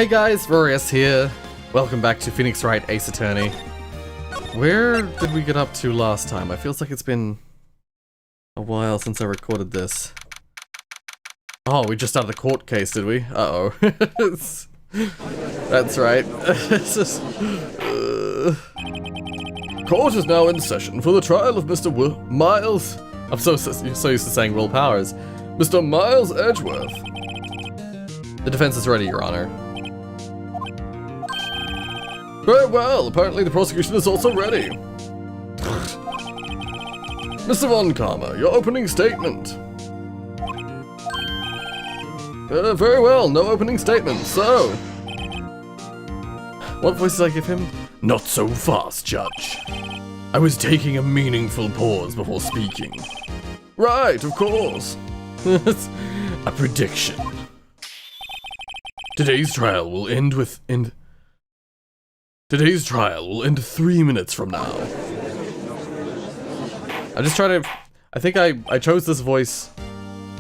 Hey guys, Rorius here. Welcome back to Phoenix Wright Ace Attorney. Where did we get up to last time? It feels like it's been a while since I recorded this. Oh, we just started a court case, did we? Uh-oh. That's right. Court is now in session for the trial of Mr. Miles... I'm so used to saying Will Powers. Mr. Miles Edgeworth. The defense is ready, Your Honor. Very well, apparently the prosecution is also ready. Mr. Von Karma, your opening statement. Very well, no opening statement, so... What voice did I give him? Not so fast, Judge. I was taking a meaningful pause before speaking. Right, of course. A prediction. Today's trial will end 3 minutes from now. I'm just trying to... I think I chose this voice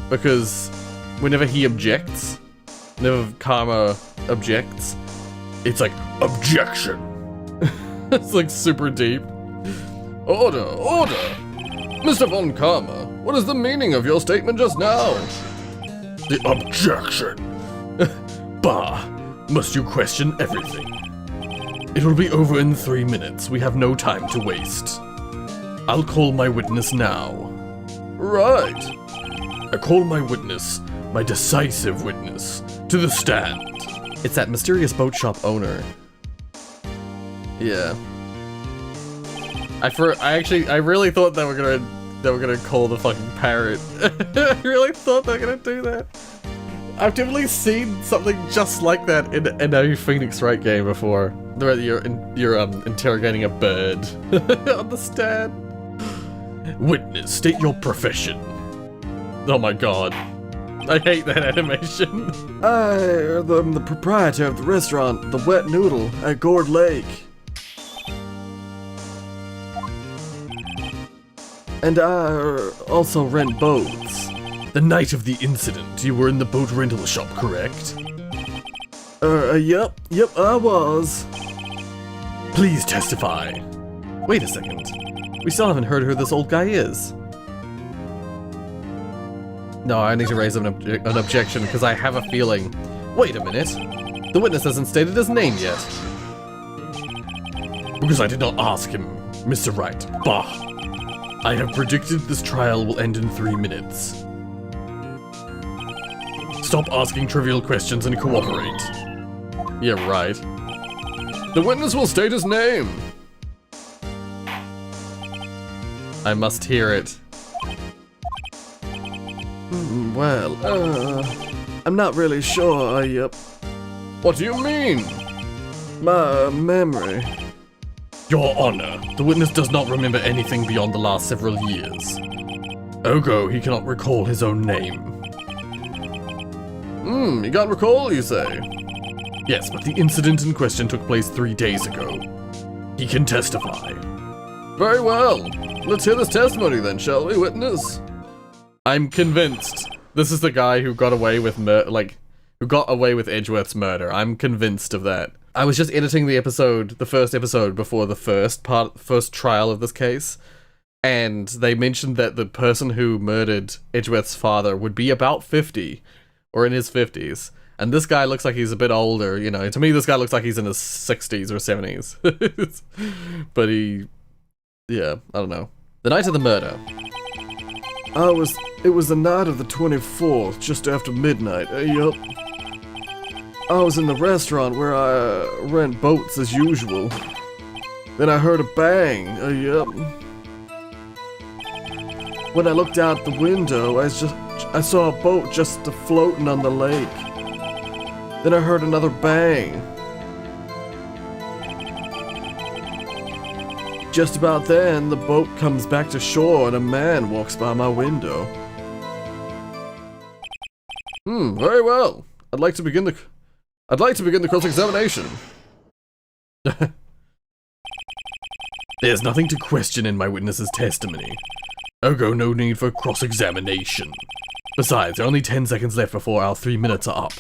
because whenever he objects, whenever Karma objects, it's like, objection! It's like super deep. Order, order! Mr. Von Karma, what is the meaning of your statement just now? The objection! Bah! Must you question everything? It will be over in 3 minutes. We have no time to waste. I'll call my witness now. Right. I call my witness, my decisive witness, to the stand. It's that mysterious boat shop owner. Yeah. I really thought they were gonna call the fucking parrot. I really thought they were gonna do that. I've definitely seen something just like that in a Phoenix Wright game before. Where you're interrogating a bird on the stand. Witness, state your profession. Oh my god. I hate that animation. I'm the proprietor of the restaurant, The Wet Noodle, at Gourd Lake. And I also rent boats. The night of the incident, you were in the boat rental shop, correct? Yep, I was. Please testify. Wait a second. We still haven't heard who this old guy is. No, I need to raise an objection because I have a feeling. Wait a minute. The witness hasn't stated his name yet. Because I did not ask him, Mr. Wright. Bah. I have predicted this trial will end in 3 minutes. Stop asking trivial questions and cooperate. Yeah, right. The witness will state his name. I must hear it. Well, I'm not really sure, What do you mean? My memory. Your Honor, the witness does not remember anything beyond the last several years. Ergo, he cannot recall his own name. You can't recall, you say? Yes, but the incident in question took place 3 days ago. He can testify. Very well. Let's hear this testimony then, shall we, witness? I'm convinced. This is the guy who got away with who got away with Edgeworth's murder. I'm convinced of that. I was just editing the first episode before the first trial of this case, and they mentioned that the person who murdered Edgeworth's father would be about 50, or in his 50s, and this guy looks like he's a bit older, you know. To me, this guy looks like he's in his 60s or 70s. But yeah, I don't know. The night of the murder. It was the night of the 24th, just after midnight, yup. I was in the restaurant where I rent boats as usual. Then I heard a bang, yup. When I looked out the window, I saw a boat just floating on the lake. Then I heard another bang. Just about then, the boat comes back to shore and a man walks by my window. Very well. I'd like to begin the cross-examination. There's nothing to question in my witness's testimony. Ergo, no need for cross-examination. Besides, there are only 10 seconds left before our 3 minutes are up.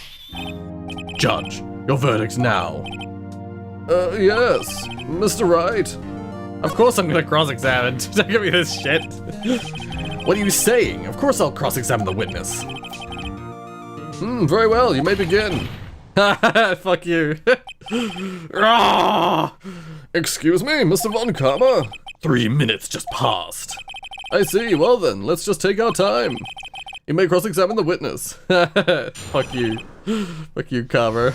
Judge, Your verdict now. Yes, Mr. Wright. Of course I'm gonna cross-examine. Don't give me this shit. What are you saying? Of course I'll cross-examine the witness. Very well, you may begin. Fuck you. Excuse me, Mr. Von Karma? 3 minutes just passed. I see, well then, let's just take our time. You may cross-examine the witness. Fuck you. Fuck you, Carver.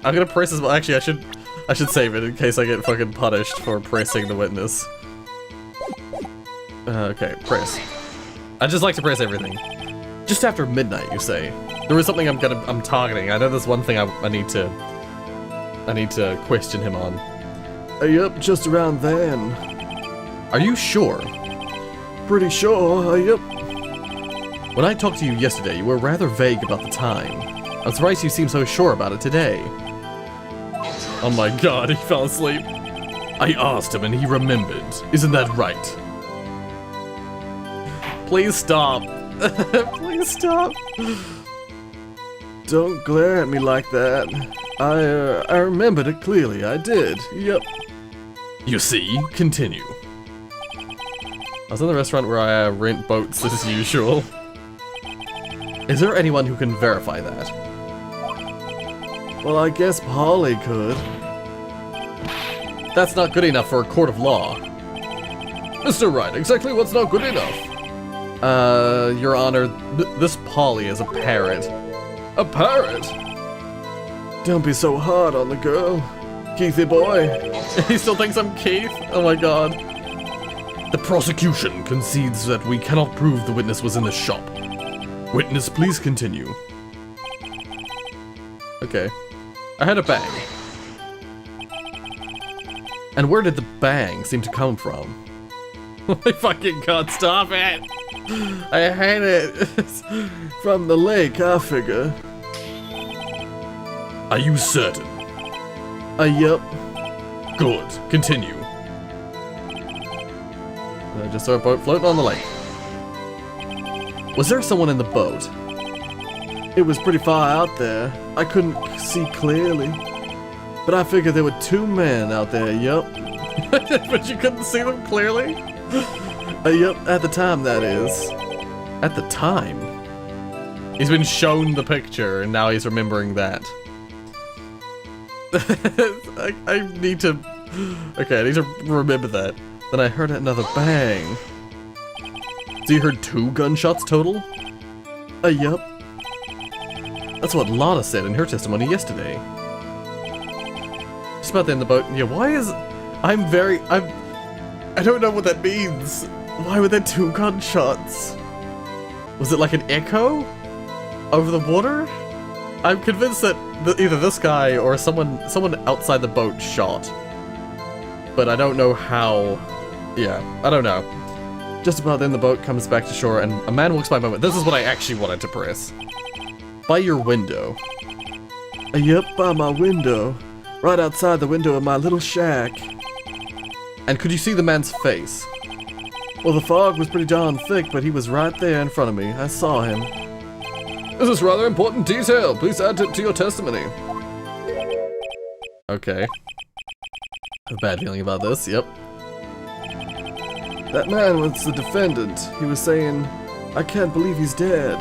I'm gonna press as well. Actually, I should save it in case I get fucking punished for pressing the witness. Okay, press. I just like to press everything. Just after midnight, you say. There was something I'm targeting. I know there's one thing I need to question him on. Yep, just around then. Are you sure? Pretty sure, yep. When I talked to you yesterday, you were rather vague about the time. I'm surprised you seem so sure about it today. Oh my god, he fell asleep. I asked him and he remembered. Isn't that right? Please stop. Please stop. Don't glare at me like that. I remembered it clearly, I did, yep. You see, continue. I was in the restaurant where I rent boats as usual. Is there anyone who can verify that? Well, I guess Polly could. That's not good enough for a court of law. Mr. Wright, exactly what's not good enough? Your Honor, this Polly is a parrot. A parrot? Don't be so hard on the girl, Keithy boy. He still thinks I'm Keith? Oh my god. The prosecution concedes that we cannot prove the witness was in the shop. Witness, please continue. Okay. I heard a bang. And where did the bang seem to come from? Oh my fucking god, stop it! I hate it! From the lake, I figure. Are you certain? Yep. Good. Continue. I just saw a boat floating on the lake. Was there someone in the boat? It was pretty far out there. I couldn't see clearly. But I figured there were 2 men out there, yep. But you couldn't see them clearly? Yep, at the time, that is. At the time? He's been shown the picture, and now he's remembering that. I need to... Okay, I need to remember that. Then I heard another bang. So you heard 2 gunshots total? Yep. That's what Lana said in her testimony yesterday. Just about then the boat... Yeah, why is... I don't know what that means. Why were there 2 gunshots? Was it like an echo? Over the water? I'm convinced that either this guy or someone outside the boat shot. But I don't know how... Yeah, I don't know. Just about then the boat comes back to shore and a man walks by my window. This is what I actually wanted to press. By your window. Yep, by my window. Right outside the window of my little shack. And could you see the man's face? Well, the fog was pretty darn thick, but he was right there in front of me. I saw him. This is rather important detail. Please add it to your testimony. Okay. I have a bad feeling about this, yep. That man was the defendant. He was saying, I can't believe he's dead.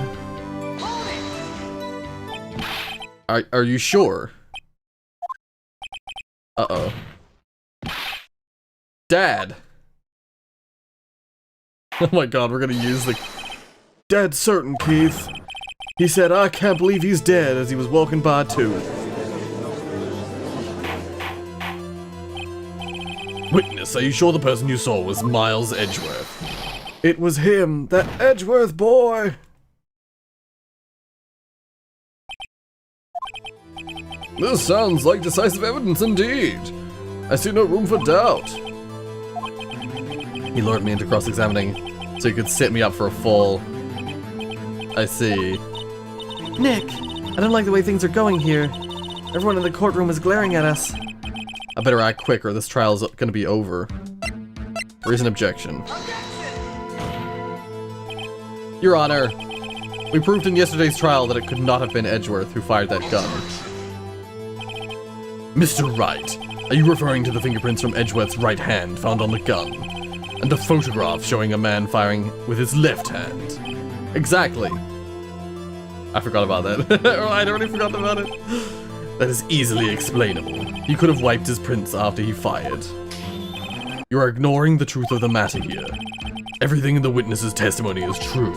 Are you sure? Uh-oh. Dad! Oh my god, we're gonna use the... Dead certain, Keith. He said, I can't believe he's dead, as he was walking by too. Witness, are you sure the person you saw was Miles Edgeworth? It was him, that Edgeworth boy! This sounds like decisive evidence indeed. I see no room for doubt. He lured me into cross-examining so he could set me up for a fall. I see. Nick, I don't like the way things are going here. Everyone in the courtroom is glaring at us. I better act quick or this trial is gonna be over. Raise an objection. Your Honor, We proved in yesterday's trial that it could not have been Edgeworth who fired that gun. Mr. Wright, are you referring to the fingerprints from Edgeworth's right hand found on the gun? And the photograph showing a man firing with his left hand? Exactly. I forgot about that. I'd already forgotten about it. That is easily explainable. He could have wiped his prints after he fired. You are ignoring the truth of the matter here. Everything in the witness's testimony is true.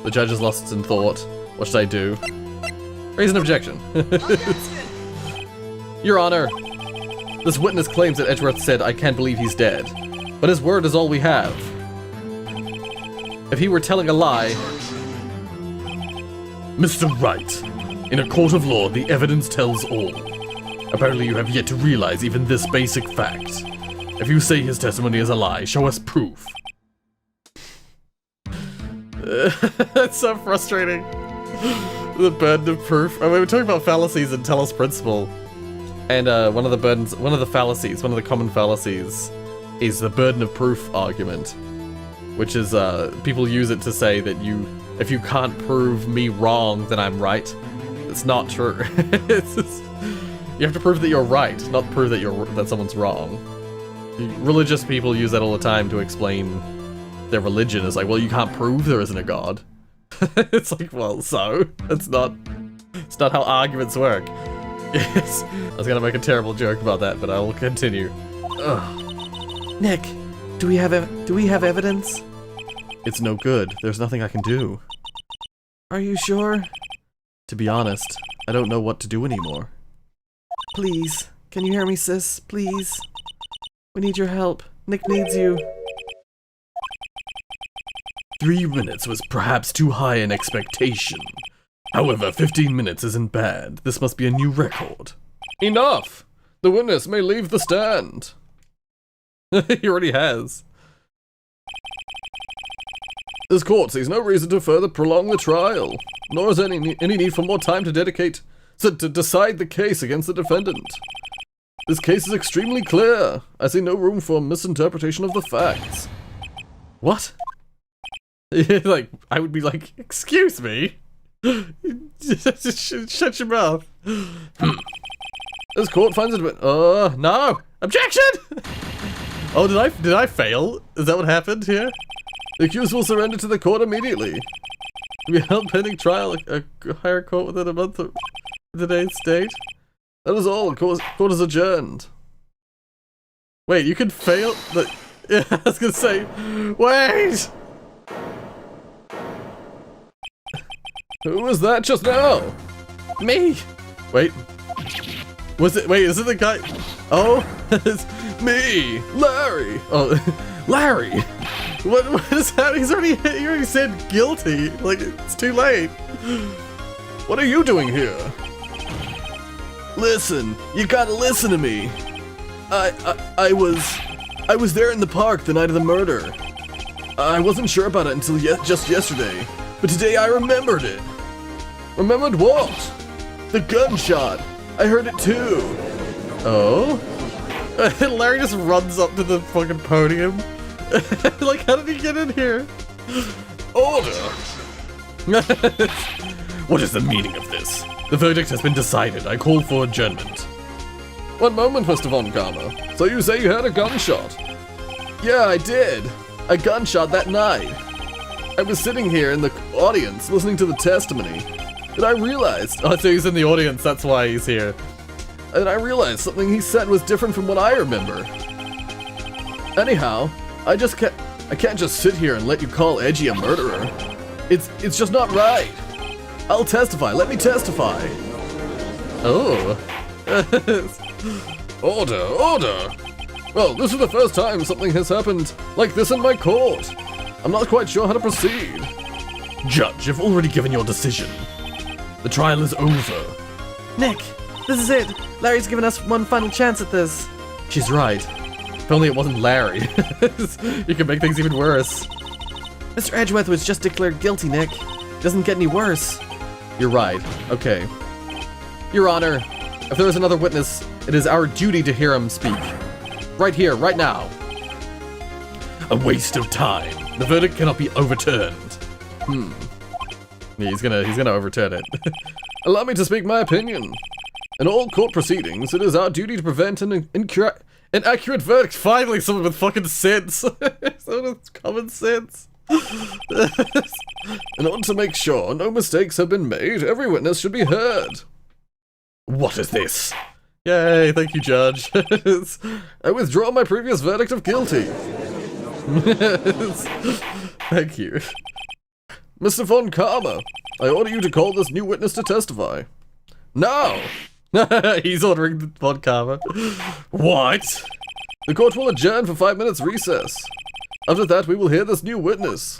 The judge is lost in thought. What should I do? Raise an objection. Your Honor, this witness claims that Edgeworth said, "I can't believe he's dead." But his word is all we have. If he were telling a lie... Mr. Wright, in a court of law, the evidence tells all. Apparently you have yet to realize even this basic fact. If you say his testimony is a lie, show us proof. That's so frustrating. The burden of proof. I mean, we're talking about fallacies in Tellus Principle. And one of the common fallacies is the burden of proof argument. Which is, people use it to say that if you can't prove me wrong, then I'm right. It's not true. It's just, you have to prove that you're right, not prove that someone's wrong. Religious people use that all the time to explain their religion. It's like, well, you can't prove there isn't a god. It's like, well, so it's not how arguments work. Yes. I was gonna make a terrible joke about that, but I will continue. Ugh. Nick, do we have evidence? It's no good. There's nothing I can do. Are you sure? To be honest, I don't know what to do anymore. Please, can you hear me, sis? Please. We need your help. Nick needs you. 3 minutes was perhaps too high an expectation. However, 15 minutes isn't bad. This must be a new record. Enough! The witness may leave the stand. He already has. This court sees no reason to further prolong the trial, nor is any need for more time to decide the case against the defendant. This case is extremely clear. I see no room for misinterpretation of the facts. What? Like, I would be like, excuse me? Shut your mouth. This court finds it, no! Objection! Oh, did I fail? Is that what happened here? The accused will surrender to the court immediately. We held pending trial a higher court within a month of today's date. That is all. Court is adjourned. Wait, you can fail? Yeah, I was gonna say, wait! Who was that just now? Me! Wait. Wait, is it the guy? Oh, it's me! Larry! Oh, Larry! What is that? He already said guilty. Like, it's too late. What are you doing here? Listen, you gotta listen to me. I was there in the park the night of the murder. I wasn't sure about it until just yesterday, but today I remembered it. Remembered what? The gunshot. I heard it too. Oh? Larry just runs up to the fucking podium. Like, how did he get in here? Order. What is the meaning of this? The verdict has been decided. I call for adjournment. One moment, Mr. Von Karma. So you say you had a gunshot? Yeah, I did. A gunshot that night. I was sitting here in the audience listening to the testimony, and I realized... Oh, so he's in the audience, that's why he's here. And I realized something he said was different from what I remember. Anyhow, I can't just sit here and let you call Edgy a murderer. It's just not right. I'll testify. Let me testify. Oh. Order. Well, this is the first time something has happened like this in my court. I'm not quite sure how to proceed. Judge, you've already given your decision. The trial is over. Nick, this is it. Larry's given us one final chance at this. She's right. If only it wasn't Larry. You can make things even worse. Mr. Edgeworth was just declared guilty, Nick. Doesn't get any worse. You're right. Okay. Your Honor, if there is another witness, it is our duty to hear him speak. Right here, right now. A waste of time. The verdict cannot be overturned. Yeah, he's gonna overturn it. Allow me to speak my opinion. In all court proceedings, it is our duty to prevent an inaccurate verdict. Finally, someone with fucking sense. Someone with common sense. In order to make sure no mistakes have been made, every witness should be heard. What is this? Yay, thank you, Judge. I withdraw my previous verdict of guilty. Thank you. Mr. Von Karma, I order you to call this new witness to testify. Now! He's ordering the Von Karma. What? The court will adjourn for 5 minutes recess. After that, we will hear this new witness.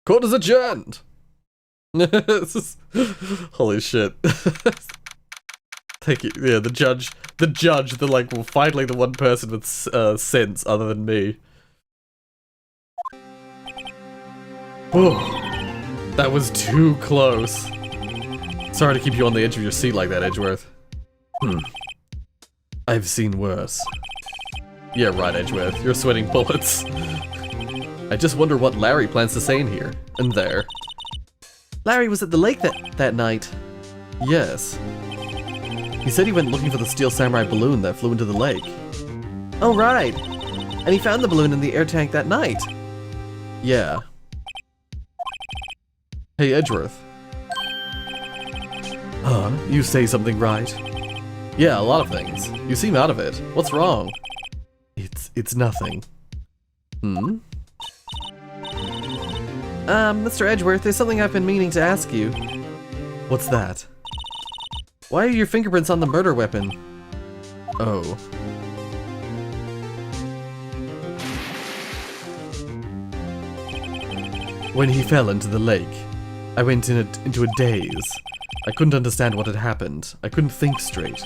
Court is adjourned. Holy shit. Thank you. Yeah, the judge, like, well, finally the one person with sense other than me. Oh, that was too close. Sorry to keep you on the edge of your seat like that, Edgeworth. I've seen worse. Yeah, right, Edgeworth. You're sweating bullets. I just wonder what Larry plans to say in here and there. Larry was at the lake that night. Yes. He said he went looking for the Steel Samurai balloon that flew into the lake. Oh, right. And he found the balloon in the air tank that night. Yeah. Hey, Edgeworth. You say something right. Yeah, a lot of things. You seem out of it. What's wrong? It's nothing. Mr. Edgeworth, there's something I've been meaning to ask you. What's that? Why are your fingerprints on the murder weapon? Oh. When he fell into the lake, I went into a daze. I couldn't understand what had happened. I couldn't think straight.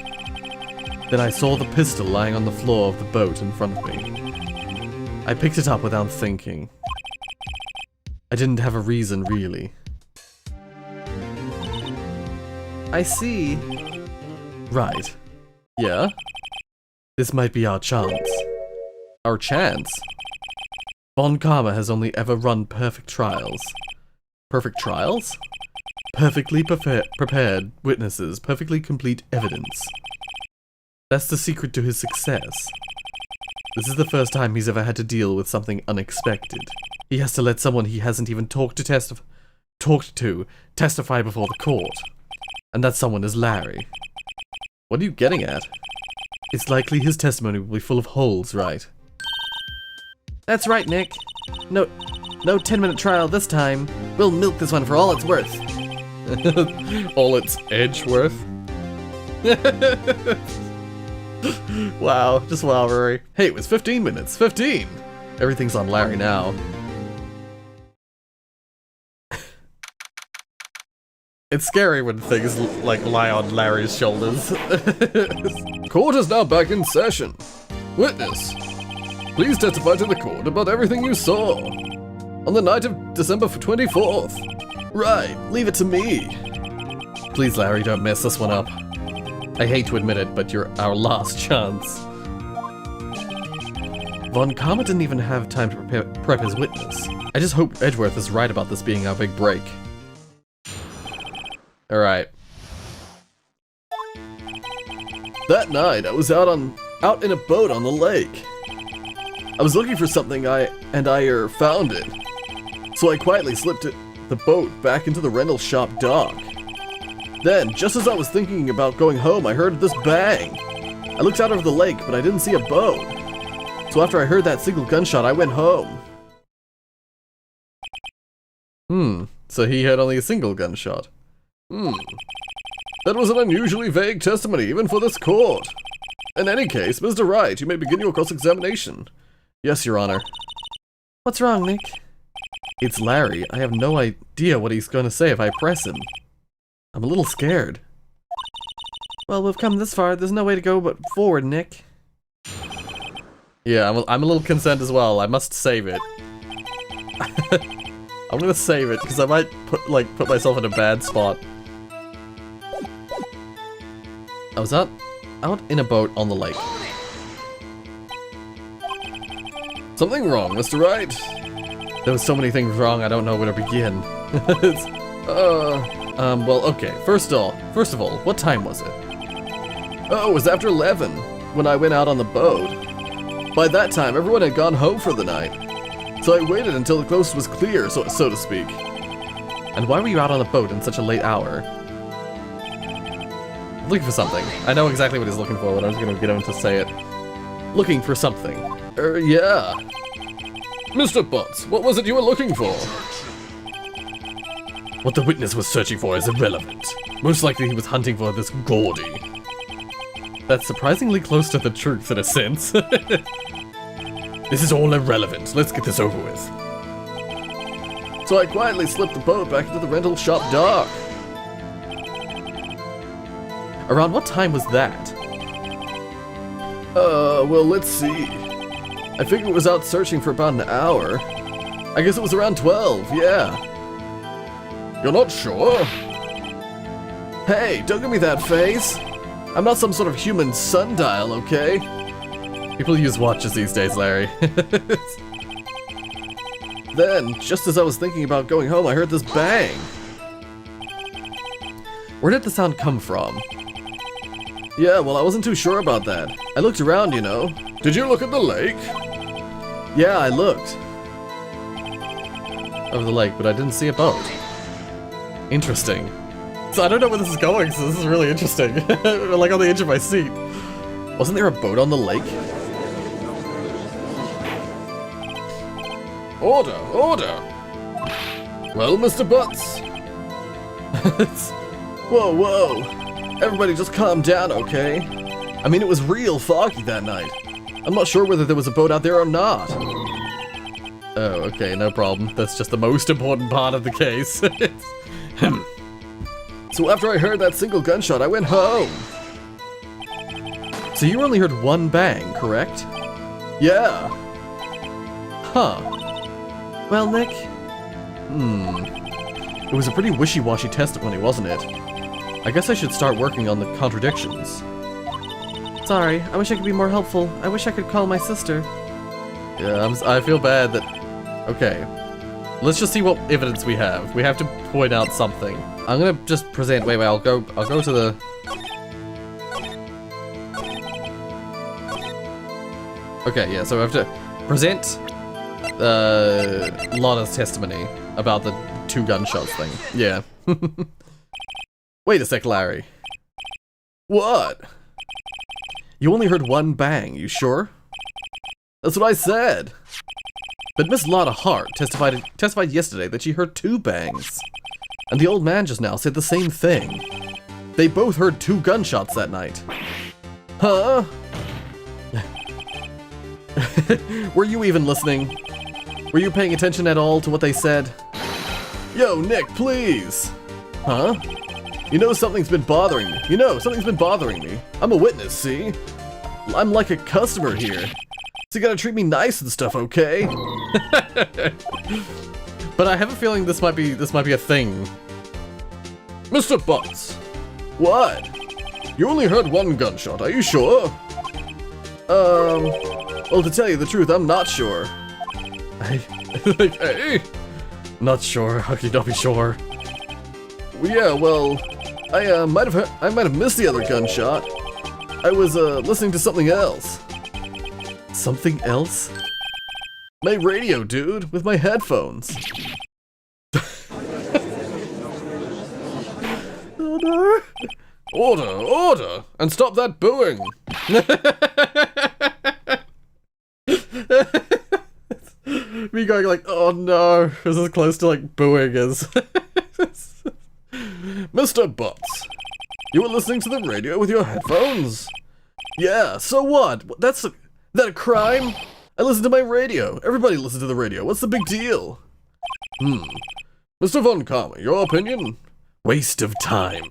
Then I saw the pistol lying on the floor of the boat in front of me. I picked it up without thinking. I didn't have a reason, really. I see. Right. Yeah? This might be our chance. Our chance? Von Karma has only ever run perfect trials. Perfect trials? Perfectly prepared witnesses, perfectly complete evidence. That's the secret to his success. This is the first time he's ever had to deal with something unexpected. He has to let someone he hasn't even talked to testify before the court. And that someone is Larry. What are you getting at? It's likely his testimony will be full of holes, right? That's right, Nick. No 10-minute trial this time. We'll milk this one for all it's worth. All it's Edgeworth? Wow, just wow, Rory. Hey, it was 15 minutes. 15! Everything's on Larry now. It's scary when things like lie on Larry's shoulders. Court is now back in session. Witness, please testify to the court about everything you saw on the night of December 24th. Right, leave it to me. Please, Larry, don't mess this one up. I hate to admit it, but you're our last chance. Von Karma didn't even have time to prep his witness. I just hope Edgeworth is right about this being our big break. Alright. That night, I was out in a boat on the lake. I was looking for something I found it. So I quietly slipped the boat back into the rental shop dock. Then, just as I was thinking about going home, I heard this bang. I looked out over the lake, but I didn't see a boat. So after I heard that single gunshot, I went home. So he heard only a single gunshot. That was an unusually vague testimony, even for this court. In any case, Mr. Wright, you may begin your cross-examination. Yes, Your Honor. What's wrong, Nick? It's Larry. I have no idea what he's going to say if I press him. I'm a little scared. Well, we've come this far. There's no way to go but forward, Nick. Yeah, I'm a little concerned as well. I must save it. I'm gonna save it because I might put myself in a bad spot. I was out in a boat on the lake. Something wrong, Mr. Wright? There was so many things wrong, I don't know where to begin. Well, okay. First of all, what time was it? Oh, it was after 11 when I went out on the boat. By that time, everyone had gone home for the night. So I waited until the coast was clear, so to speak. And why were you out on the boat in such a late hour? Looking for something. I know exactly what he's looking for, but I'm just gonna get him to say it. Looking for something. Yeah. Mr. Butts, what was it you were looking for? What the witness was searching for is irrelevant. Most likely he was hunting for this Gordy. That's surprisingly close to the truth in a sense. This is all irrelevant. Let's get this over with. So I quietly slipped the boat back into the rental shop dock. Around what time was that? Well, let's see. I figured it was out searching for about an hour. I guess it was around 12, yeah. You're not sure? Hey, don't give me that face. I'm not some sort of human sundial, okay? People use watches these days, Larry. Then, just as I was thinking about going home, I heard this bang. Where did the sound come from? Yeah, well, I wasn't too sure about that. I looked around, you know. Did you look at the lake? Yeah, I looked. Over the lake, but I didn't see a boat. Interesting. So I don't know where this is going, so this is really interesting. Like on the edge of my seat. Wasn't there a boat on the lake? Order, order! Well, Mr. Butts. Whoa, whoa. Everybody just calm down, okay? I mean, it was real foggy that night. I'm not sure whether there was a boat out there or not. Oh, okay, no problem. That's just the most important part of the case. So after I heard that single gunshot, I went home. So you only heard one bang, correct? Yeah. Huh. Well, Nick? It was a pretty wishy-washy testimony, wasn't it? I guess I should start working on the contradictions. Sorry, I wish I could be more helpful. I wish I could call my sister. Yeah, I feel bad that... Okay. Let's just see what evidence we have. We have to point out something. I'm gonna just present... Wait, I'll go to the... Okay, yeah, so I have to present Lana's testimony about the 2 gunshots thing. Yeah. Wait a sec, Larry. What? You only heard one bang, you sure? That's what I said. But Miss Lana Hart testified yesterday that she heard 2 bangs. And the old man just now said the same thing. They both heard 2 gunshots that night. Huh? Were you even listening? Were you paying attention at all to what they said? Yo, Nick, please. Huh? You know something's been bothering me. I'm a witness, see? I'm like a customer here. So you gotta treat me nice and stuff, okay? But I have a feeling this might be a thing. Mr. Butts. What? You only heard 1 gunshot, are you sure? Well, to tell you the truth, I'm not sure. Hey? Not sure. Okay, don't be sure. Yeah, well, I might have missed the other gunshot. I was listening to something else. Something else? My radio, dude, with my headphones. Oh no! Order, order, and stop that booing. Me going like, oh no, this is close to like booing is. Mr. Butts, you were listening to the radio with your headphones? Yeah, so what? That a crime? I listen to my radio. Everybody listens to the radio. What's the big deal? Mr. Von Karma, your opinion? Waste of time.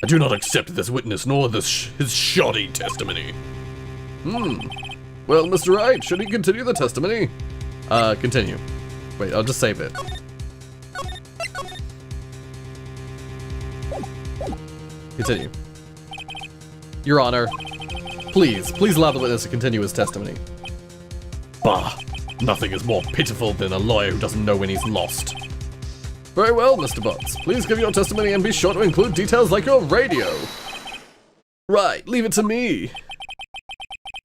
I do not accept this witness nor his shoddy testimony. Well, Mr. Wright, should he continue the testimony? Continue. Wait, I'll just save it. Continue. Your Honor, please allow the witness to continue his testimony. Bah! Nothing is more pitiful than a lawyer who doesn't know when he's lost. Very well, Mr. Butts. Please give your testimony and be sure to include details like your radio. Right, leave it to me.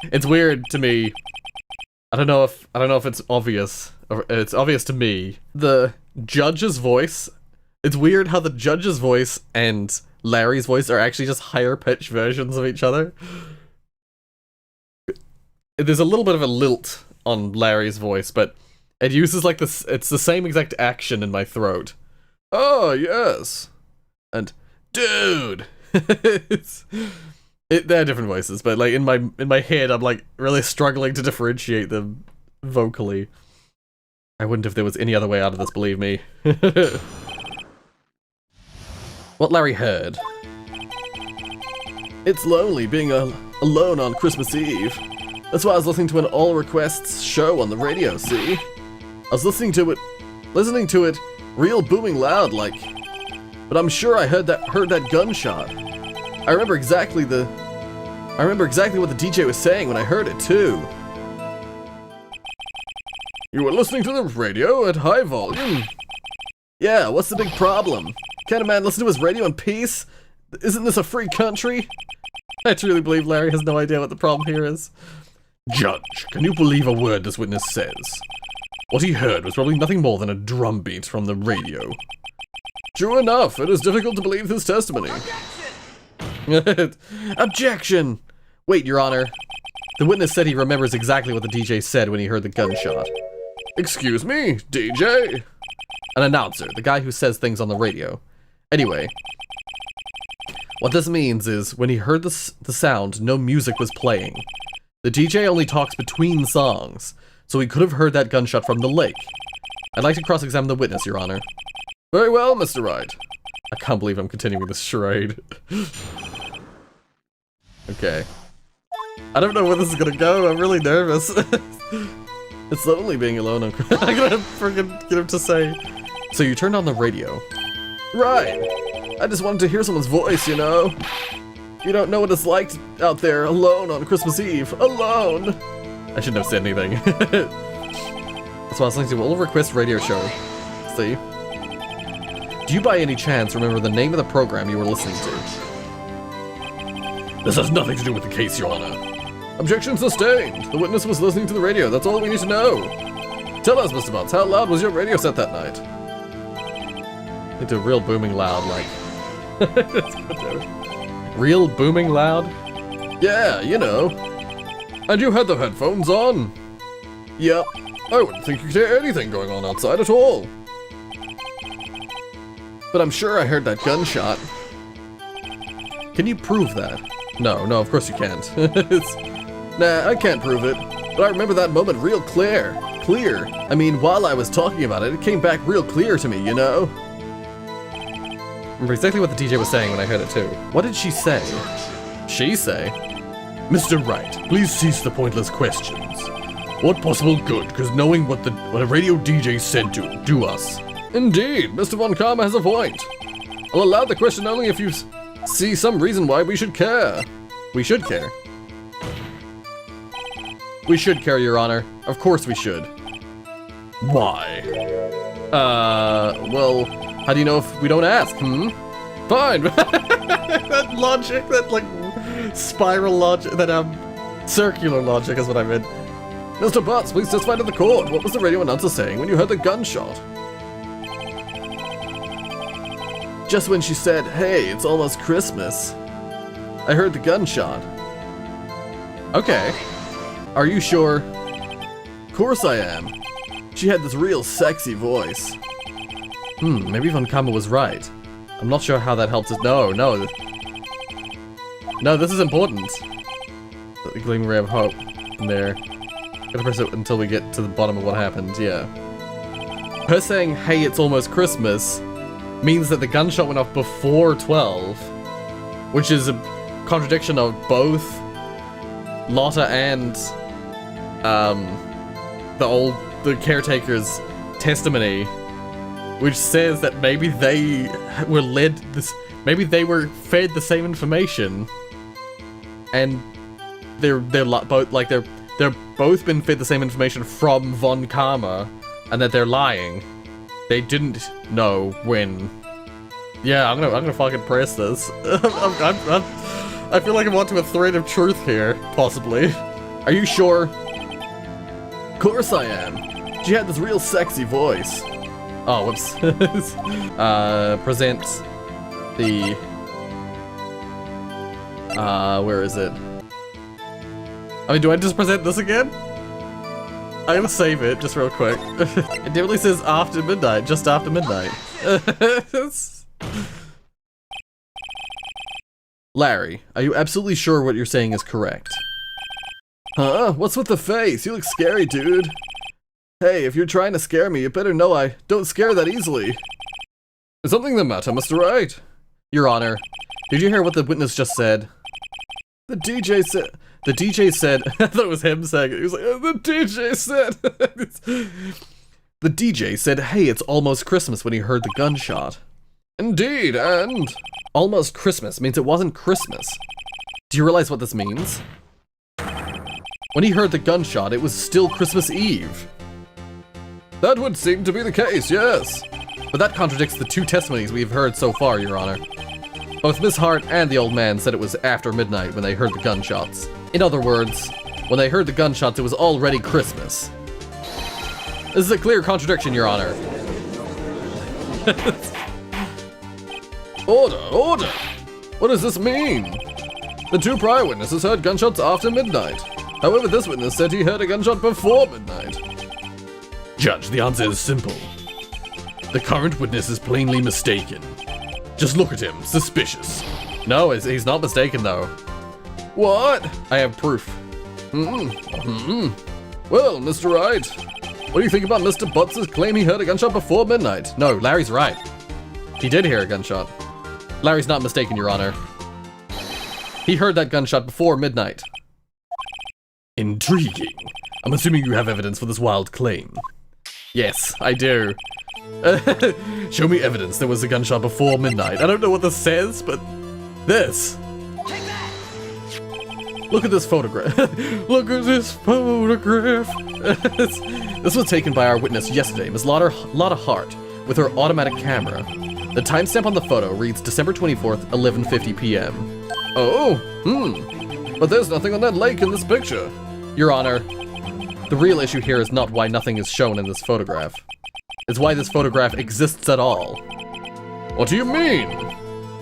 It's weird to me. I don't know if it's obvious. Or it's obvious to me. The judge's voice. It's weird how the judge's voice and Larry's voice are actually just higher pitched versions of each other. There's a little bit of a lilt on Larry's voice, but it uses like this. It's the same exact action in my throat. Oh, yes. And dude, they're different voices, but like in my head, I'm like really struggling to differentiate them vocally. I wouldn't if there was any other way out of this, believe me. What Larry heard. It's lonely being alone on Christmas Eve. That's why I was listening to an all requests show on the radio, see? I was listening to it real booming loud like, but I'm sure I heard that gunshot. I remember exactly what the DJ was saying when I heard it too. You were listening to the radio at high volume? Yeah, what's the big problem? Can't a man listen to his radio in peace? Isn't this a free country? I truly believe Larry has no idea what the problem here is. Judge, can you believe a word this witness says? What he heard was probably nothing more than a drumbeat from the radio. True enough, it is difficult to believe his testimony. Objection! Objection! Wait, Your Honor. The witness said he remembers exactly what the DJ said when he heard the gunshot. Excuse me, DJ? An announcer, the guy who says things on the radio. Anyway, what this means is, when he heard the sound, no music was playing. The DJ only talks between songs, so he could have heard that gunshot from the lake. I'd like to cross-examine the witness, Your Honor. Very well, Mr. Wright. I can't believe I'm continuing this charade. Okay. I don't know where this is gonna go, I'm really nervous. It's lonely being alone on Christmas. I'm gonna freaking get him to say. So you turned on the radio. Right. I just wanted to hear someone's voice, you know? You don't know what it's like out there, alone on Christmas Eve. Alone! I shouldn't have said anything. That's why I was listening to a little request radio show. See? Do you by any chance remember the name of the program you were listening to? This has nothing to do with the case, Your Honor. Objection sustained. The witness was listening to the radio, that's all we need to know. Tell us, Mr. Butts, how loud was your radio set that night? Into real booming loud, like... Real booming loud? Yeah, you know. And you had the headphones on? Yep. I wouldn't think you could hear anything going on outside at all. But I'm sure I heard that gunshot. Can you prove that? No, of course you can't. Nah, I can't prove it. But I remember that moment real clear. I mean, while I was talking about it, it came back real clear to me, you know? I remember exactly what the DJ was saying when I heard it too. What did she say? She say? Mr. Wright, please cease the pointless questions. What possible good could knowing what a radio DJ said do us? Indeed, Mr. Von Karma has a point. I'll allow the question only if you see some reason why we should care. We should care. We should care, Your Honor. Of course we should. Why? Well, how do you know if we don't ask, Fine! That logic, that, like, spiral logic, that, circular logic is what I meant. Mr. Butts, please testify to the court. What was the radio announcer saying when you heard the gunshot? Just when she said, hey, it's almost Christmas. I heard the gunshot. Okay. Are you sure? Of course I am. She had this real sexy voice. Maybe Von Karma was right. I'm not sure how that helps us. No, this is important. The gleaming ray of hope in there. Gotta press it until we get to the bottom of what happened, yeah. Her saying, hey, it's almost Christmas, means that the gunshot went off before 12, which is a contradiction of both Lotta and the caretaker's testimony, which says that maybe they were maybe they were fed the same information, and they're both like they're they're both been fed the same information from Von Karma, and that they're lying. They didn't know when. Yeah, I'm gonna fucking press this. I feel like I'm onto a thread of truth here, possibly. Are you sure? Course I am. She had this real sexy voice. Oh, whoops. Present the... where is it? I mean, do I just present this again? I'm gonna save it, just real quick. It definitely says after midnight, just after midnight. Larry, are you absolutely sure what you're saying is correct? Huh? What's with the face? You look scary, dude. Hey, if you're trying to scare me, you better know I don't scare that easily. Is something the matter, Mr. Wright? Your Honor, did you hear what the witness just said? The DJ said... The DJ said... I thought it was him saying it. He was like, the DJ said... The DJ said, hey, it's almost Christmas when he heard the gunshot. Indeed, and... Almost Christmas means it wasn't Christmas. Do you realize what this means? When he heard the gunshot, it was still Christmas Eve. That would seem to be the case, yes. But that contradicts the two testimonies we've heard so far, Your Honor. Both Miss Hart and the old man said it was after midnight when they heard the gunshots. In other words, when they heard the gunshots, it was already Christmas. This is a clear contradiction, Your Honor. Order, order! What does this mean? The two prior witnesses heard gunshots after midnight. However, this witness said he heard a gunshot before midnight. Judge, the answer is simple. The current witness is plainly mistaken. Just look at him, suspicious. No, he's not mistaken, though. What? I have proof. Well, Mr. Wright, what do you think about Mr. Butts' claim he heard a gunshot before midnight? No, Larry's right. He did hear a gunshot. Larry's not mistaken, Your Honor. He heard that gunshot before midnight. Intriguing. I'm assuming you have evidence for this wild claim. Yes, I do. Show me evidence there was a gunshot before midnight. I don't know what this says, but this. Look at this photograph. Look at this photograph. This was taken by our witness yesterday, Miss Lotta Hart, with her automatic camera. The timestamp on the photo reads December 24th, 11:50 p.m. Oh, but there's nothing on that lake in this picture. Your Honor, the real issue here is not why nothing is shown in this photograph. It's why this photograph exists at all. What do you mean?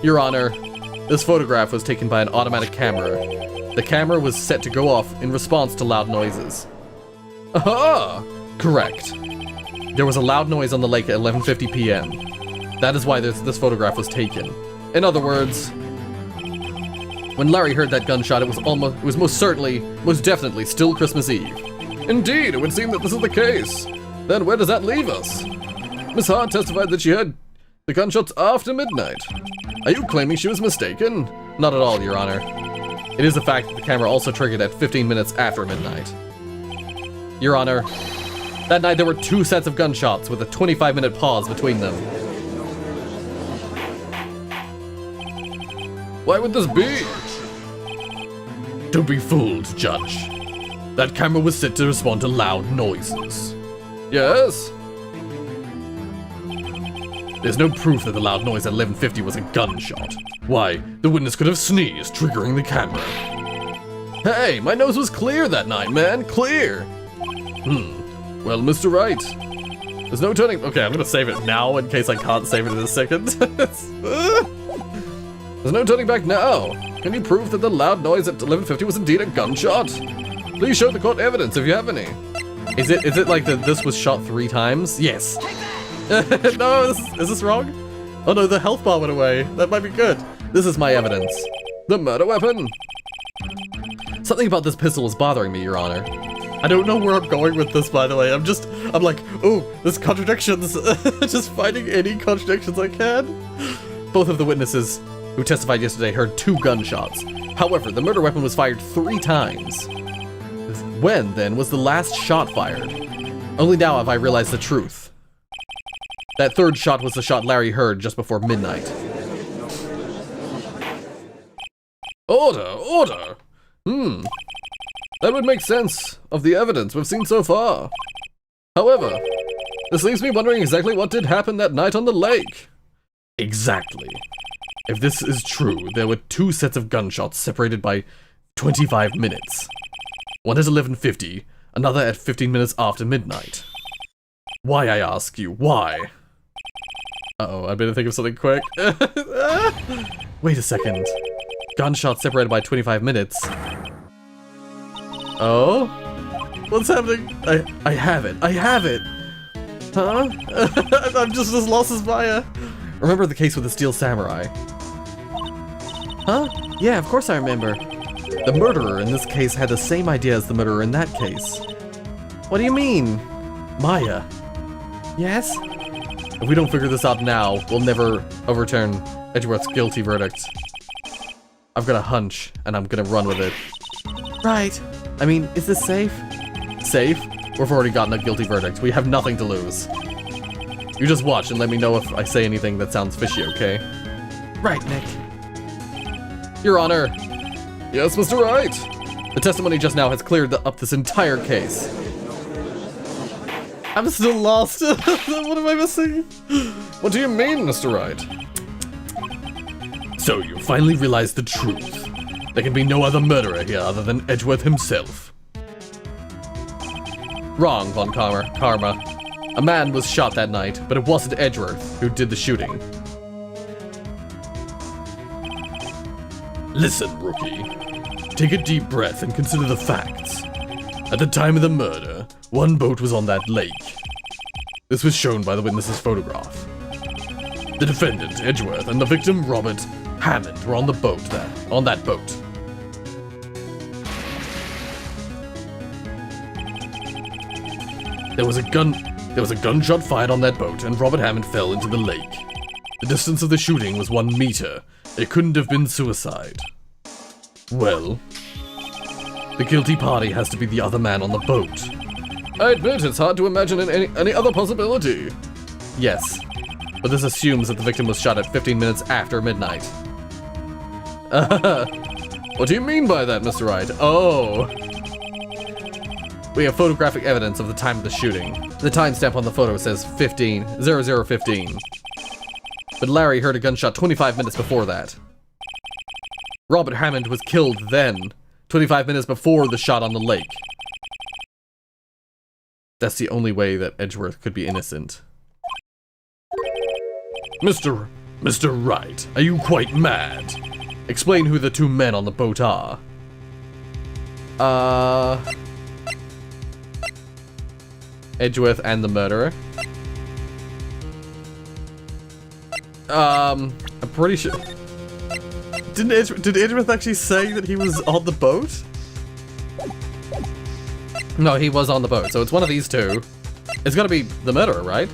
Your Honor, this photograph was taken by an automatic camera. The camera was set to go off in response to loud noises. Aha! Correct. There was a loud noise on the lake at 11:50 p.m. That is why this photograph was taken. In other words, when Larry heard that gunshot, it was most definitely still Christmas Eve. Indeed, it would seem that this is the case. Then where does that leave us? Miss Hart testified that she heard the gunshots after midnight. Are you claiming she was mistaken? Not at all, Your Honor. It is a fact that the camera also triggered at 15 minutes after midnight. Your Honor, that night there were two sets of gunshots with a 25-minute pause between them. Why would this be? Don't be fooled, Judge. That camera was set to respond to loud noises. Yes? There's no proof that the loud noise at 11:50 was a gunshot. Why, the witness could have sneezed, triggering the camera. Hey, my nose was clear that night, man, clear. Well, Mr. Wright, there's no turning... Okay, I'm gonna save it now in case I can't save it in a second. There's no turning back now. Can you prove that the loud noise at 11:50 was indeed a gunshot? Please show the court evidence if you have any. Is it like this was shot 3 times? Yes. No, is this wrong? Oh no, the health bar went away. That might be good. This is my evidence. The murder weapon. Something about this pistol is bothering me, Your Honor. I don't know where I'm going with this, by the way. I'm like, oh, there's contradictions. Just finding any contradictions I can. Both of the witnesses who testified yesterday heard 2 gunshots. However, the murder weapon was fired 3 times. When, then, was the last shot fired? Only now have I realized the truth. That 3rd shot was the shot Larry heard just before midnight. Order, order! That would make sense of the evidence we've seen so far. However, this leaves me wondering exactly what did happen that night on the lake. Exactly. If this is true, there were 2 sets of gunshots separated by 25 minutes. One at 11:50, another at 15 minutes after midnight. Why, I ask you, why? Uh-oh, I better think of something quick. Wait a second. Gunshots separated by 25 minutes. Oh? What's happening? I have it. I have it! Huh? I'm just as lost as Maya. Remember the case with the Steel Samurai? Huh? Yeah, of course I remember. The murderer in this case had the same idea as the murderer in that case. What do you mean? Maya. Yes? If we don't figure this out now, we'll never overturn Edgeworth's guilty verdict. I've got a hunch, and I'm gonna run with it. Right. I mean, is this safe? Safe? We've already gotten a guilty verdict. We have nothing to lose. You just watch and let me know if I say anything that sounds fishy, okay? Right, Nick. Your Honor. Yes, Mr. Wright. The testimony just now has cleared up this entire case. I'm still lost. What am I missing? What do you mean, Mr. Wright? So you finally realized the truth. There can be no other murderer here other than Edgeworth himself. Wrong, Von Karma. A man was shot that night, but it wasn't Edgeworth who did the shooting. Listen, rookie. Take a deep breath and consider the facts. At the time of the murder, one boat was on that lake. This was shown by the witness's photograph. The defendant, Edgeworth, and the victim, Robert Hammond, were on the boat on that boat. There was a gunshot fired on that boat, and Robert Hammond fell into the lake. The distance of the shooting was 1 meter. It couldn't have been suicide. Well, the guilty party has to be the other man on the boat. I admit it's hard to imagine any other possibility. Yes, but this assumes that the victim was shot at 15 minutes after midnight. What do you mean by that, Mr. Wright? Oh. We have photographic evidence of the time of the shooting. The timestamp on the photo says 00:15. But Larry heard a gunshot 25 minutes before that. Robert Hammond was killed then, 25 minutes before the shot on the lake. That's the only way that Edgeworth could be innocent. Mr. Wright, are you quite mad? Explain who the 2 men on the boat are. Edgeworth and the murderer. I'm pretty sure. Did Edgeworth actually say that he was on the boat? No, he was on the boat, so it's one of these 2. It's gotta be the murderer, right?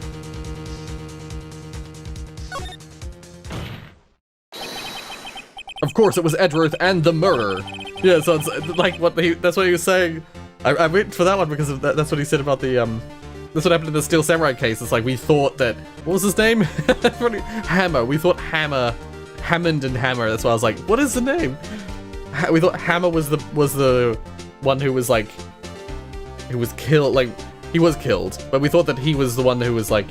Of course, it was Edgeworth and the murderer. Yeah, so it's like that's what he was saying. I waited for that one because of that's what he said about the that's what happened in the Steel Samurai case. It's like we thought that what was his name? Hammer. We thought Hammond and Hammer. That's why I was like, what is the name? We thought Hammer was the one who was like who was killed. Like he was killed, but we thought that he was the one who was like.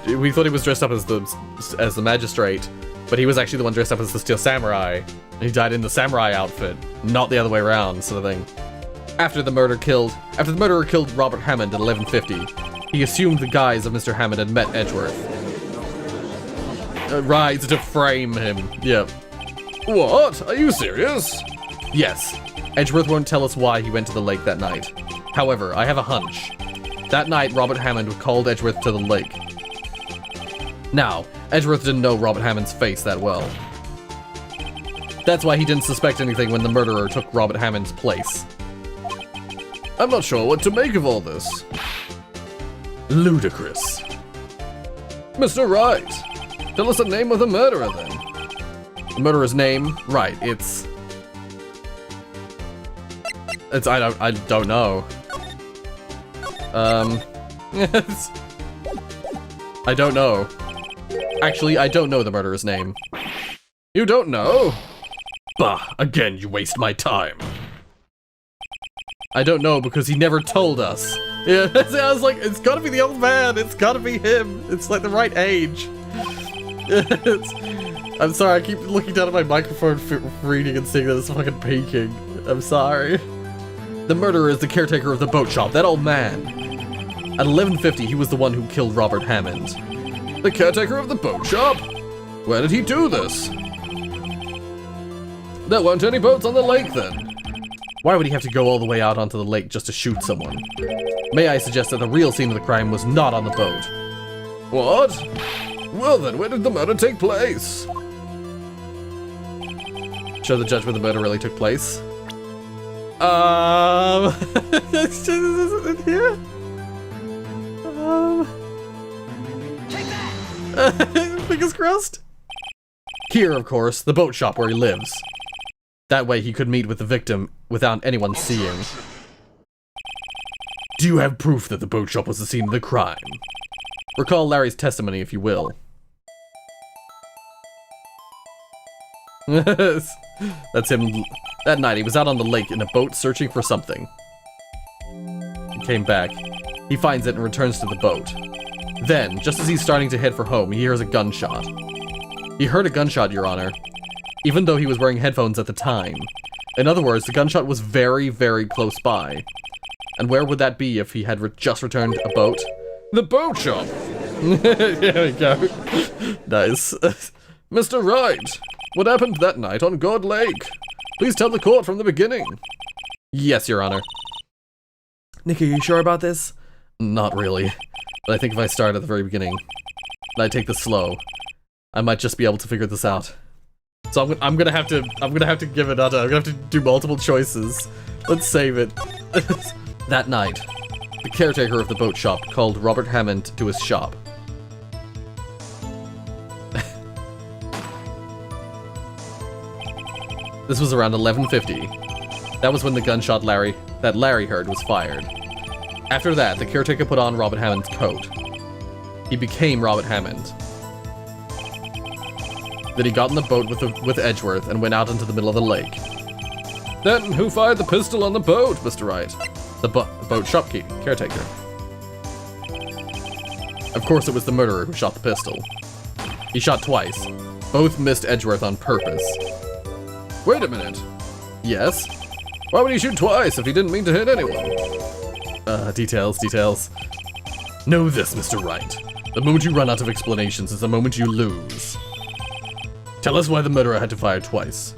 We thought he was dressed up as the magistrate, but he was actually the one dressed up as the Steel Samurai. And he died in the samurai outfit, not the other way around, sort of thing. After the murderer killed Robert Hammond at 11:50, he assumed the guise of Mr. Hammond had met Edgeworth. Right, to frame him. Yep. What? Are you serious? Yes. Edgeworth won't tell us why he went to the lake that night. However, I have a hunch. That night, Robert Hammond called Edgeworth to the lake. Now, Edgeworth didn't know Robert Hammond's face that well. That's why he didn't suspect anything when the murderer took Robert Hammond's place. I'm not sure what to make of all this. Ludicrous. Mr. Wright, tell us the name of the murderer then. The murderer's name? Right, it's I don't know. I don't know. Actually, I don't know the murderer's name. You don't know? Bah, again, you waste my time. I don't know because he never told us. Yeah, I was like, it's gotta be the old man. It's gotta be him. It's like the right age. I'm sorry, I keep looking down at my microphone reading and seeing that it's fucking peaking. I'm sorry. The murderer is the caretaker of the boat shop, that old man. At 11:50, he was the one who killed Robert Hammond. The caretaker of the boat shop? Where did he do this? There weren't any boats on the lake then. Why would he have to go all the way out onto the lake just to shoot someone? May I suggest that the real scene of the crime was not on the boat? What? Well then, where did the murder take place? Show the judge where the murder really took place. It's just in here. Take that. Fingers crossed. Here, of course, the boat shop where he lives. That way he could meet with the victim without anyone seeing. Do you have proof that the boat shop was the scene of the crime? Recall Larry's testimony, if you will. That's him. That night, he was out on the lake in a boat searching for something. He came back. He finds it and returns to the boat. Then, just as he's starting to head for home, he hears a gunshot. He heard a gunshot, Your Honor, even though he was wearing headphones at the time. In other words, the gunshot was very, very close by. And where would that be if he had just returned a boat? The boat shop! There we go. Nice. Mr. Wright, what happened that night on God Lake? Please tell the court from the beginning. Yes, Your Honor. Nick, are you sure about this? Not really. But I think if I start at the very beginning, and I take this slow, I might just be able to figure this out. So I'm gonna have to give it another. I'm gonna have to do multiple choices. Let's save it. That night, the caretaker of the boat shop called Robert Hammond to his shop. This was around 11:50. That was when the gunshot Larry heard was fired. After that, the caretaker put on Robert Hammond's coat. He became Robert Hammond. Then he got in the boat with Edgeworth and went out into the middle of the lake. Then who fired the pistol on the boat, Mr. Wright? The boat shopkeeper, caretaker. Of course it was the murderer who shot the pistol. He shot twice. Both missed Edgeworth on purpose. Wait a minute. Yes? Why would he shoot twice if he didn't mean to hit anyone? Details. Know this, Mr. Wright. The moment you run out of explanations is the moment you lose. Tell us why the murderer had to fire twice.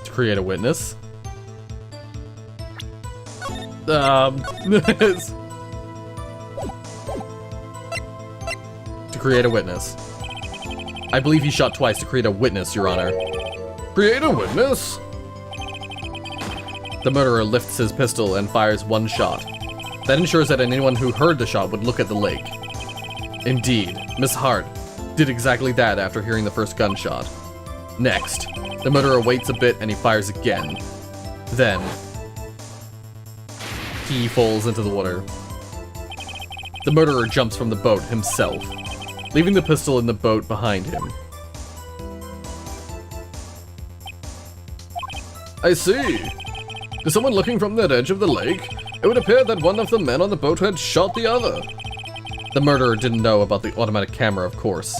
To create a witness? To create a witness. I believe he shot twice to create a witness, Your Honor. Create a witness? The murderer lifts his pistol and fires one shot. That ensures that anyone who heard the shot would look at the lake. Indeed, Miss Hart did exactly that after hearing the first gunshot. Next, the murderer waits a bit and he fires again. Then, he falls into the water. The murderer jumps from the boat himself, leaving the pistol in the boat behind him. I see. To someone looking from that edge of the lake, it would appear that one of the men on the boat had shot the other. The murderer didn't know about the automatic camera, of course.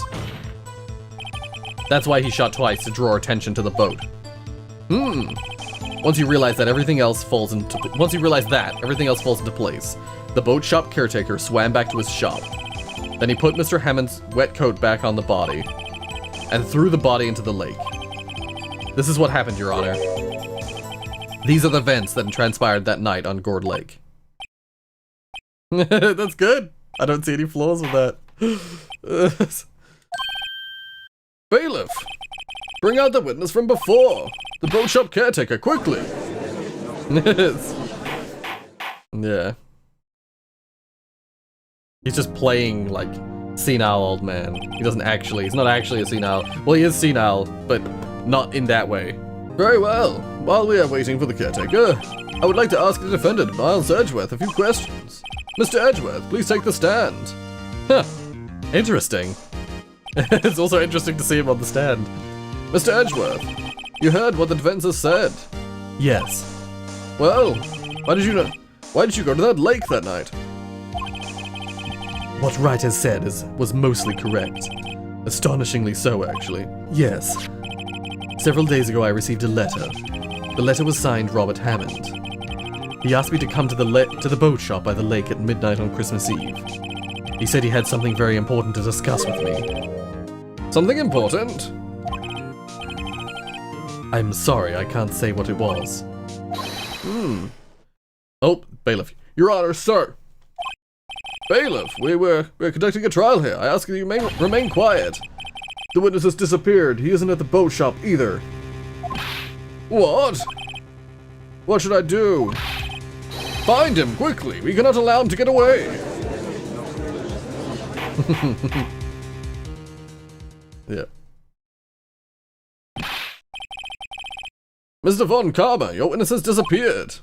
That's why he shot twice, to draw attention to the boat. Once you realize that, everything else falls into place. The boat shop caretaker swam back to his shop. Then he put Mr. Hammond's wet coat back on the body, and threw the body into the lake. This is what happened, Your Honor. These are the events that transpired that night on Gourd Lake. That's good. I don't see any flaws with that. Bailiff, bring out the witness from before. The boat shop caretaker, quickly. Yeah. He's just playing, like, senile old man. He's not actually a senile. Well, he is senile, but not in that way. Very well. While we are waiting for the caretaker, I would like to ask the defendant, Miles Edgeworth, a few questions. Mr. Edgeworth, please take the stand. Huh. Interesting. It's also interesting to see him on the stand. Mr. Edgeworth, You heard what the defense has said. Yes. Well, why did you go to that lake that night? What Wright has said was mostly correct. Astonishingly so, actually. Yes. Several days ago I received a letter. The letter was signed Robert Hammond. He asked me to come to the boat shop by the lake at midnight on Christmas Eve. He said he had something very important to discuss with me. Something important? I'm sorry, I can't say what it was. Oh, bailiff. Your Honor, sir. Bailiff, we're conducting a trial here. I ask that you remain quiet. The witness has disappeared. He isn't at the boat shop either. What? What should I do? Find him, quickly. We cannot allow him to get away. Yeah. Mr. Von Karma, your witness has disappeared.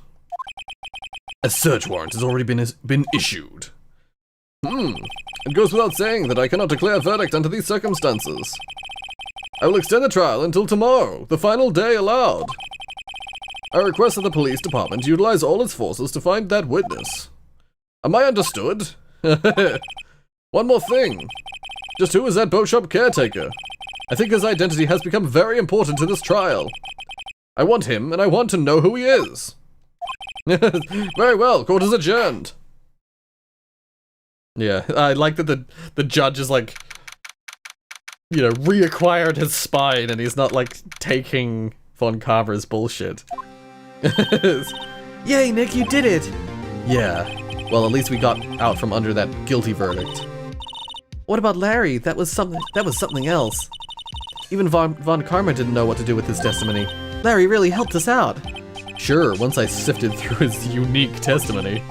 A search warrant has already been issued. It goes without saying that I cannot declare a verdict under these circumstances. I will extend the trial until tomorrow, the final day allowed. I request that the police department utilize all its forces to find that witness. Am I understood? One more thing. Just who is that boat shop caretaker? I think his identity has become very important to this trial. I want him, and I want to know who he is. Very well, court is adjourned. Yeah, I like that the judge is like, you know, reacquired his spine and he's not like taking Von Karma's bullshit. Yay, Nick, you did it! Yeah, well, at least we got out from under that guilty verdict. What about Larry? That was something else. Even Von Karma didn't know what to do with his testimony. Larry really helped us out. Sure, once I sifted through his unique testimony.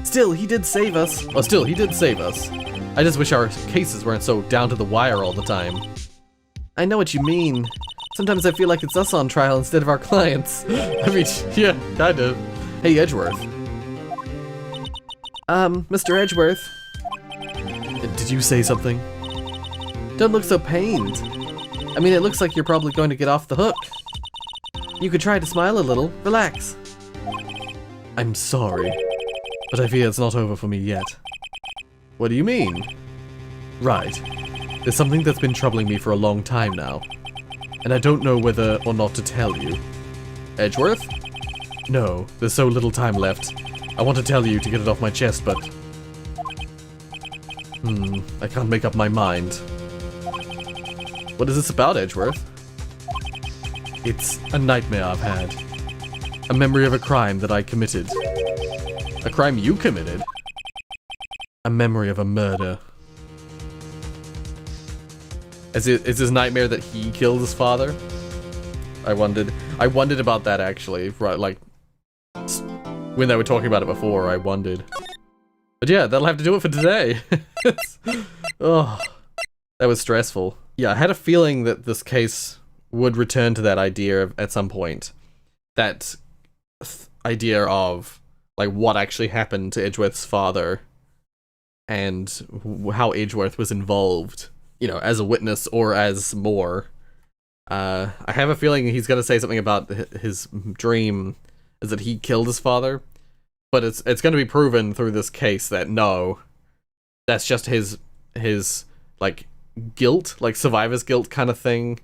Still, he did save us. Oh, still, he did save us. I just wish our cases weren't so down to the wire all the time. I know what you mean. Sometimes I feel like it's us on trial instead of our clients. I mean, yeah, kind of. Hey, Edgeworth. Mr. Edgeworth. Did you say something? Don't look so pained. I mean, it looks like you're probably going to get off the hook. You could try to smile a little. Relax. I'm sorry, but I fear it's not over for me yet. What do you mean? Right. There's something that's been troubling me for a long time now, and I don't know whether or not to tell you. Edgeworth? No, there's so little time left. I want to tell you to get it off my chest, but... I can't make up my mind. What is this about, Edgeworth? It's a nightmare I've had. A memory of a crime that I committed. A crime you committed? A memory of a murder. Is his nightmare that he killed his father? I wondered about that actually, right, like, when they were talking about it before, I wondered. But yeah, that'll have to do it for today. Oh, that was stressful. Yeah, I had a feeling that this case would return to that idea at some point. That idea of, like, what actually happened to Edgeworth's father and how Edgeworth was involved, you know, as a witness or as more. I have a feeling he's going to say something about his dream is that he killed his father, but it's going to be proven through this case that no, that's just his like guilt, like survivor's guilt kind of thing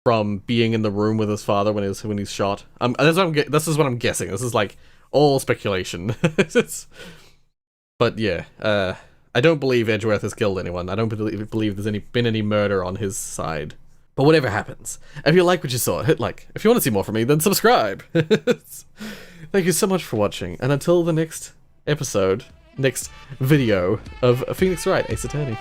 from being in the room with his father when he's shot. This is what I'm guessing. This is like all speculation. But yeah, I don't believe Edgeworth has killed anyone. I don't believe there's been any murder on his side. But whatever happens, if you like what you saw, hit like. If you want to see more from me, then subscribe. Thank you so much for watching, and until the next episode, next video of Phoenix Wright, Ace Attorney.